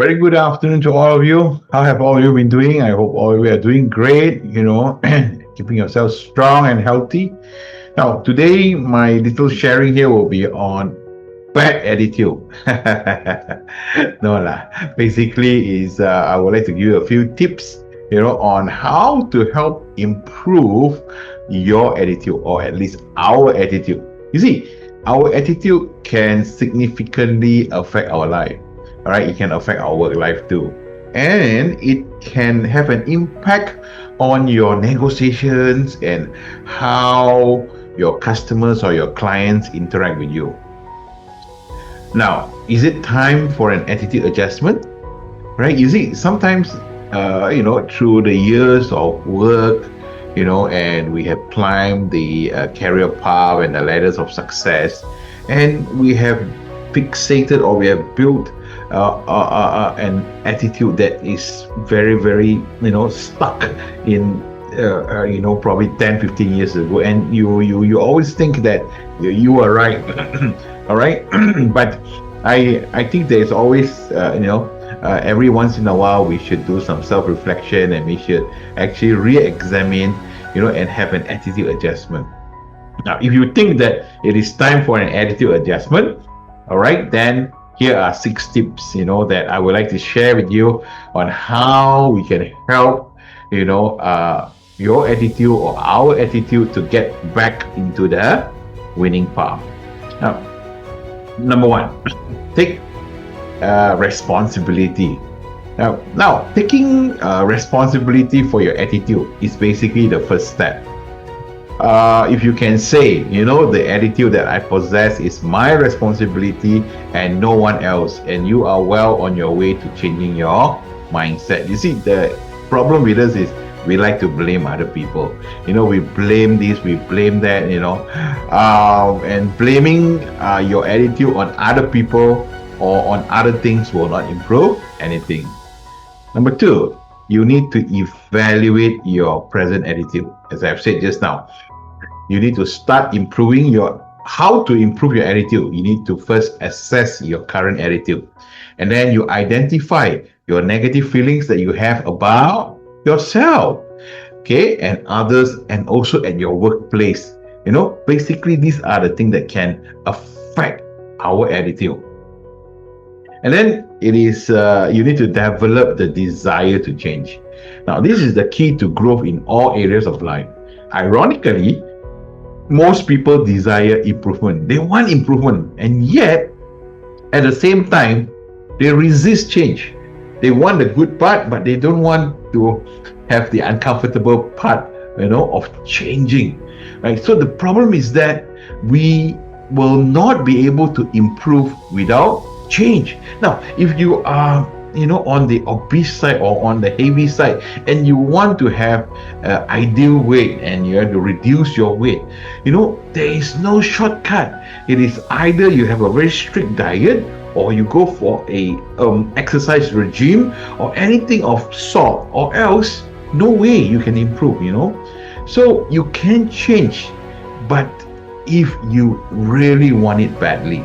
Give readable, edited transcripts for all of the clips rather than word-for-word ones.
Very good afternoon to all of you. How have all of you been doing? I hope all of you are doing great, keeping yourself strong and healthy. Now, today, my little sharing here will be on bad attitude. No lah. Basically, I would like to give you a few tips, on how to help improve your attitude, or at least our attitude. You see, our attitude can significantly affect our life. All right, it can affect our work life too, and it can have an impact on your negotiations and how your customers or your clients interact with you. Now, is it time for an attitude adjustment? Right? You see, sometimes, through the years of work, and we have climbed the career path and the ladders of success, and we have fixated, or we have built an attitude that is very, very, stuck in, probably 10, 15 years ago. And you always think that you are right. All right. But I think there's always, every once in a while we should do some self-reflection, and we should actually re-examine, and have an attitude adjustment. Now, if you think that it is time for an attitude adjustment, all right, then here are 6 tips, that I would like to share with you on how we can help, your attitude or our attitude to get back into the winning path. Now, number 1, take responsibility. Now, taking responsibility for your attitude is basically the first step. If you can say, the attitude that I possess is my responsibility and no one else, and you are well on your way to changing your mindset. You see, the problem with us is we like to blame other people. We blame this, we blame that, and blaming your attitude on other people or on other things will not improve anything. Number 2, you need to evaluate your present attitude. As I've said just now, you need to start improving how to improve your attitude. You need to first assess your current attitude, and then you identify your negative feelings that you have about yourself, okay, and others, and also at your workplace. Basically, these are the things that can affect our attitude. And then it is you need to develop the desire to change. Now, this is the key to growth in all areas of life. Ironically, most people desire improvement. They want improvement, and yet at the same time they resist change. They want the good part, but they don't want to have the uncomfortable part, of changing, right? So the problem is that we will not be able to improve without change. Now, if you are on the obese side or on the heavy side, and you want to have ideal weight, and you have to reduce your weight, there is no shortcut. It is either you have a very strict diet, or you go for a exercise regime or anything of sort, or else no way you can improve. So you can change, but if you really want it badly.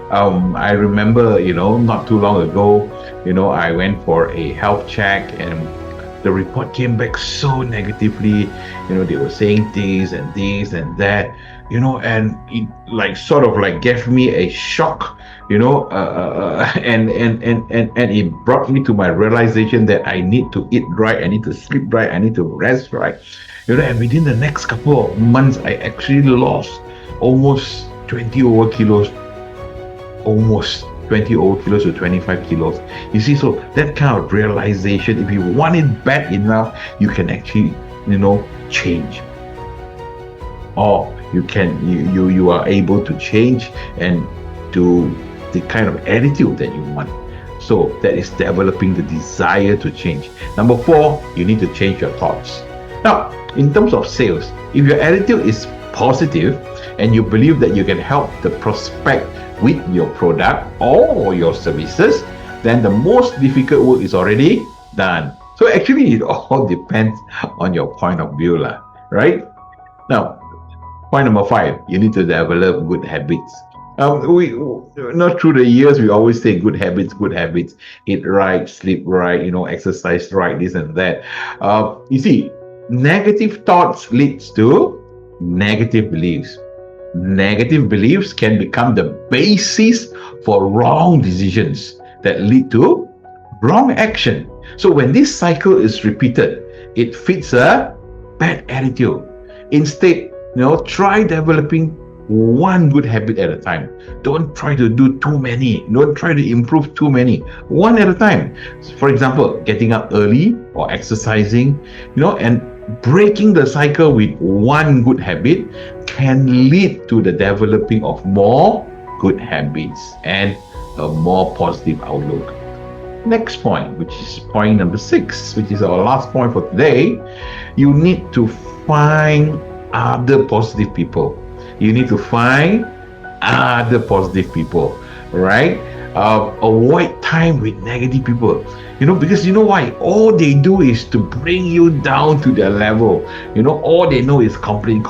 I remember, not too long ago, I went for a health check, and the report came back so negatively. They were saying this and this and that, and it sort of gave me a shock, and it brought me to my realization that I need to eat right, I need to sleep right, I need to rest right, and within the next couple of months, I actually lost almost 20 over kilos. Almost 20 old kilos to 25 kilos. You see, so that kind of realization, if you want it bad enough, you can actually, change. Or you are able to change and do the kind of attitude that you want. So that is developing the desire to change. Number 4, you need to change your thoughts. Now, in terms of sales, if your attitude is positive and you believe that you can help the prospect with your product or your services, then the most difficult work is already done. So actually, it all depends on your point of view, right? Now, point number 5, you need to develop good habits. We not through the years we always say good habits, good habits. Eat right, sleep right, exercise right, this and that. You see, negative thoughts leads to negative beliefs. Negative beliefs can become the basis for wrong decisions that lead to wrong action. So when this cycle is repeated, it fits a bad attitude. Instead, try developing one good habit at a time. Don't try to do too many. Don't try to improve too many. One at a time. For example, getting up early or exercising, and breaking the cycle with one good habit can lead to the developing of more good habits and a more positive outlook. Next point, which is point number 6, which is our last point for today, you need to find other positive people. You need to find other positive people, right? Avoid time with negative people, because you know why? All they do is to bring you down to their level. All they know is complain,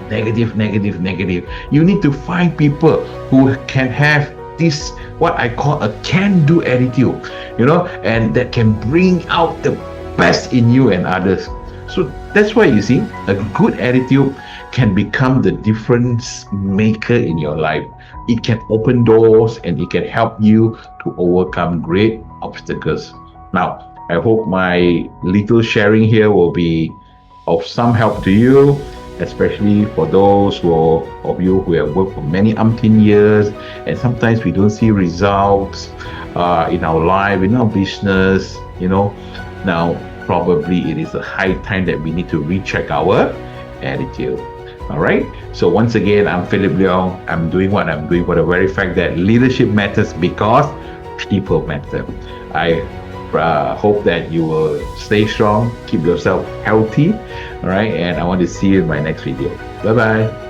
negative, negative, negative. You need to find people who can have this, what I call a can-do attitude, and that can bring out the best in you and others. So that's why you see, a good attitude can become the difference maker in your life. It can open doors and it can help you to overcome great obstacles. Now, I hope my little sharing here will be of some help to you, especially for those of you who have worked for many umpteen years, and sometimes we don't see results in our life, in our business. Now probably it is a high time that we need to recheck our attitude. All right. So once again, I'm Philip Leong. I'm doing what I'm doing for the very fact that leadership matters because people matter. I hope that you will stay strong, keep yourself healthy. All right. And I want to see you in my next video. Bye bye.